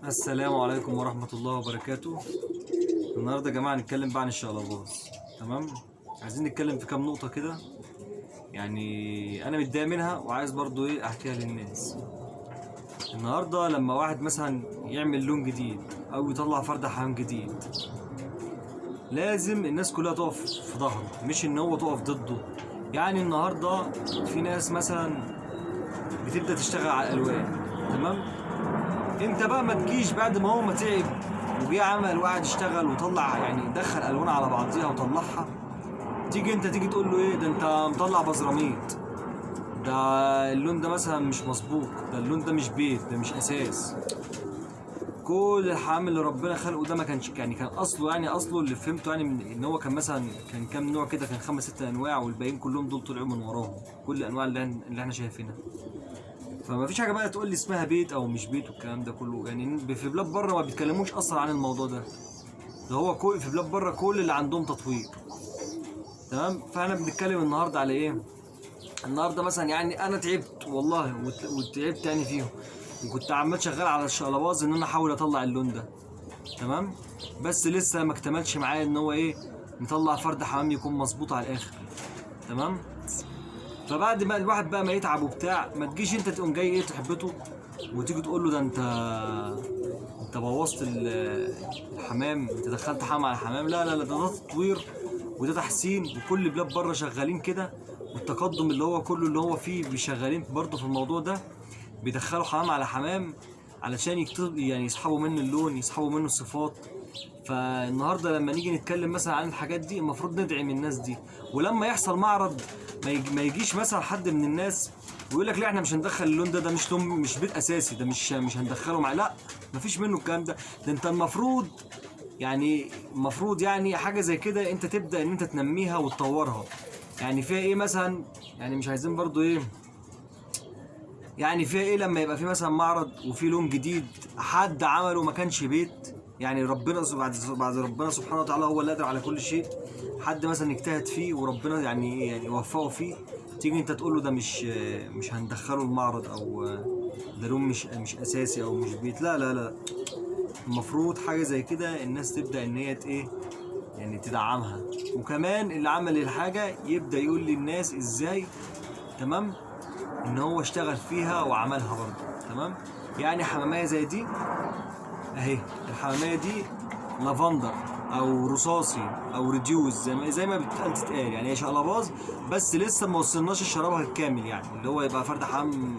السلام عليكم ورحمة الله وبركاته. النهاردة يا جماعة هنتكلم بقى عن الشقلباظ. تمام. عايزين نتكلم في كام نقطة كده، يعني أنا متضايق منها وعايز برضو أحكيها للناس. النهاردة لما واحد مثلا يعمل لون جديد أو يطلع فرد حمام جديد، لازم الناس كلها تقف في ظهره، مش إن هو تقف ضده. يعني النهاردة في ناس مثلا بتبدأ تشتغل على الألوان، تمام. انت بقى ما تجيش بعد ما هو ما تعب وجه عمل وقعد يشتغل وطلع، يعني دخل الوان على بعضيها وطلعها، تيجي تقول له ايه ده انت مطلع بزراميط، ده اللون ده مثلا مش مظبوط، ده اللون ده مش بيت، ده مش اساس. كل الحمام اللي ربنا خلقه ده ما كانش، يعني كان اصله، يعني اصله اللي فهمته يعني من ان هو كان مثلا كان كام نوع كده، كان 5 6 انواع، والباقيين كلهم دول طلعوا من وراهم، كل الانواع اللي احنا شايفينها. فما فيش حاجه بقى تقول لي اسمها بيت او مش بيت والكلام ده كله، يعني في بلاد بره ما بيتكلموش اصلا عن الموضوع ده. ده هو كل في بلاد بره كل اللي عندهم تطوير، تمام. فاحنا بنتكلم النهارده على ايه؟ النهارده مثلا يعني انا تعبت والله وتعبت يعني فيهم، وكنت عمال شغال على الشقلباظ ان انا احاول اطلع اللون ده، تمام. بس لسه ما اكتملش معايا ان هو ايه، نطلع فرد حمام يكون مظبوط على الاخر، تمام. فبعد ما الواحد بقى ما يتعب وبتاع، ما تجيش انت تقوم جاي ايه تحبطه وتيجي تقول له ده انت بوظت الحمام، انت دخلت حمام على حمام. لا لا لا، ده تطوير وده تحسين، وكل بلاد بره شغالين كده، والتقدم اللي هو كله اللي هو فيه بيشغالين برضه في الموضوع ده، بيدخلوا حمام على حمام علشان يعني يسحبوا منه اللون، يسحبوا منه الصفات. فالنهارده لما نيجي نتكلم مثلا عن الحاجات دي، المفروض ندعم الناس دي. ولما يحصل معرض ما يجيش مثلا حد من الناس ويقول لك لا احنا مش هندخل اللون ده، ده مش لون، مش بيت اساسي، ده مش هندخله مع، لا، مفيش منه الكلام ده. ده انت المفروض يعني حاجه زي كده انت تبدا ان انت تنميها وتطورها. يعني فيها ايه مثلا؟ يعني مش عايزين برضو ايه، يعني فيها ايه لما يبقى في مثلا معرض وفي لون جديد حد عمله ما كانش بيت، يعني ربنا بعد ربنا سبحانه وتعالى هو اللي قادر على كل شيء، حد مثلا يجتهد فيه وربنا يعني يوفقه فيه، تيجي انت تقول له ده مش هندخله المعرض، او ده لون مش اساسي او مش بيت. لا لا لا، المفروض حاجه زي كده الناس تبدا ان هي ايه، يعني تدعمها. وكمان اللي عمل الحاجه يبدا يقول للناس ازاي، تمام، ان هو اشتغل فيها وعملها برضه، تمام. يعني حمامية زي دي اهي، الحمامية دي لافندر او رصاصي او ريديوز، زي ما تتقال، يعني هي شقلباظ بس لسه ما وصلناش الشرابها الكامل، يعني اللي هو يبقى فرد حمام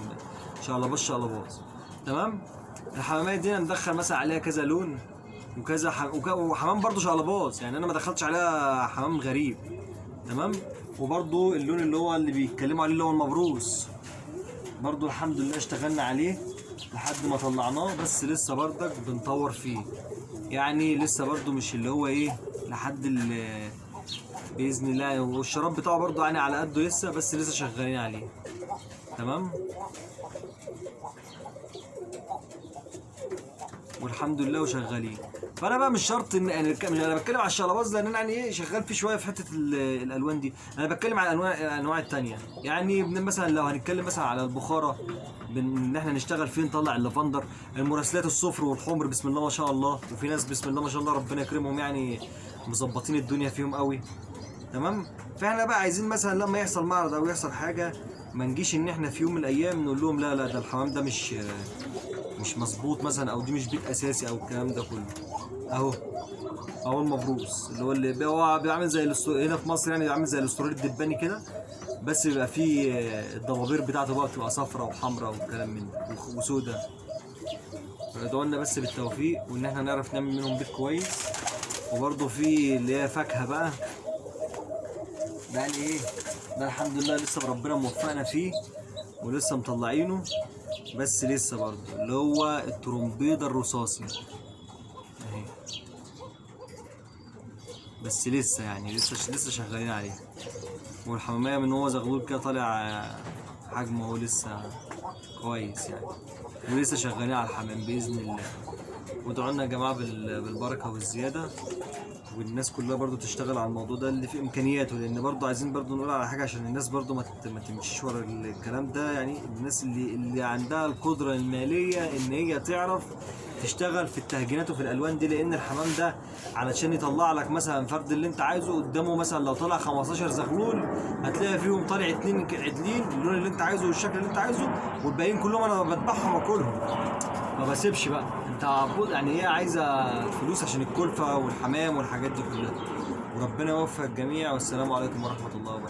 شقلباظ، تمام. الحمامية دي ندخل مثلا عليها كذا لون وكذا وحمام برضه شقلباظ، يعني انا ما دخلتش عليها حمام غريب، تمام. وبرضه اللون اللي هو اللي بيتكلموا عليه اللي هو المبروس، برضو الحمد لله اشتغلنا عليه لحد ما طلعناه، بس لسه برضك بنطور فيه، يعني لسه برضو مش اللي هو ايه، لحد اللي بإذن الله. والشراب بتاعه برضو يعني على قده لسه، بس لسه شغالين عليه، تمام. والحمد لله وشغالين. فانا بقى مش شرط ان انا بتكلم على الشقلباظ لان انا يعني ايه شغال فيه شويه في حته الالوان دي. انا بتكلم على الانواع التانية، يعني مثلا لو هنتكلم مثلا على البخاره، ان احنا نشتغل فيه نطلع اللافندر، المراسلات الصفر والحمر بسم الله ما شاء الله، وفي ناس بسم الله ما شاء الله ربنا يكرمهم يعني مظبطين الدنيا فيهم قوي، تمام. فاحنا بقى عايزين مثلا لما يحصل معرض او يحصل حاجه، ما نجيش ان احنا في يوم من الايام نقول لهم لا لا ده الحمام ده مش مظبوط مثلا، او دي مش بيت اساسي او الكلام ده كله. اهو، اهو المبروس اللي هو بيعمل زي هنا في مصر، يعني بيعمل زي الاسطوري الدباني كده، بس بيبقى فيه الضبابير بتاعته بقى بتبقى صفرا وحمرا والكلام من ده وسودا. ادعوا لنا بس بالتوفيق وان احنا نعرف نعمل منهم بيت كويس. وبرضه في اللي هي فاكهه بقى، ده يعني ايه، ده الحمد لله لسه ربنا موفقنا فيه ولسه مطلعينه، بس لسه برضه اللي هو الترومبيضه الرصاصي اهي، بس لسه يعني لسه شغالين عليه. والحمامية من هو زغلول كده طالع حجمه لسه كويس يعني، ولسه شغالين على الحمام بإذن الله. وادعوا لنا يا جماعة بالبركة والزيادة، والناس كلها برضو تشتغل على الموضوع ده اللي فيه إمكانياته، لأن برضو عايزين برضو نقول على حاجة عشان الناس برضو ما تمشيش ورا الكلام ده. يعني الناس اللي عندها القدرة المالية إن هي تعرف تشتغل في التهجينات وفي الالوان دي، لان الحمام ده علشان يطلع لك مثلا فرد اللي انت عايزه قدامه، مثلا لو طلع 15 زغلول هتلاقي فيهم طالع 2 عدلين اللون اللي انت عايزه والشكل اللي انت عايزه، والباقيين كلهم انا بذبحهم واكلهم ما بسيبش بقى. انت يعني هي عايزه فلوس عشان الكلفه والحمام والحاجات دي كلها. وربنا يوفق الجميع، والسلام عليكم ورحمه الله وبركاته.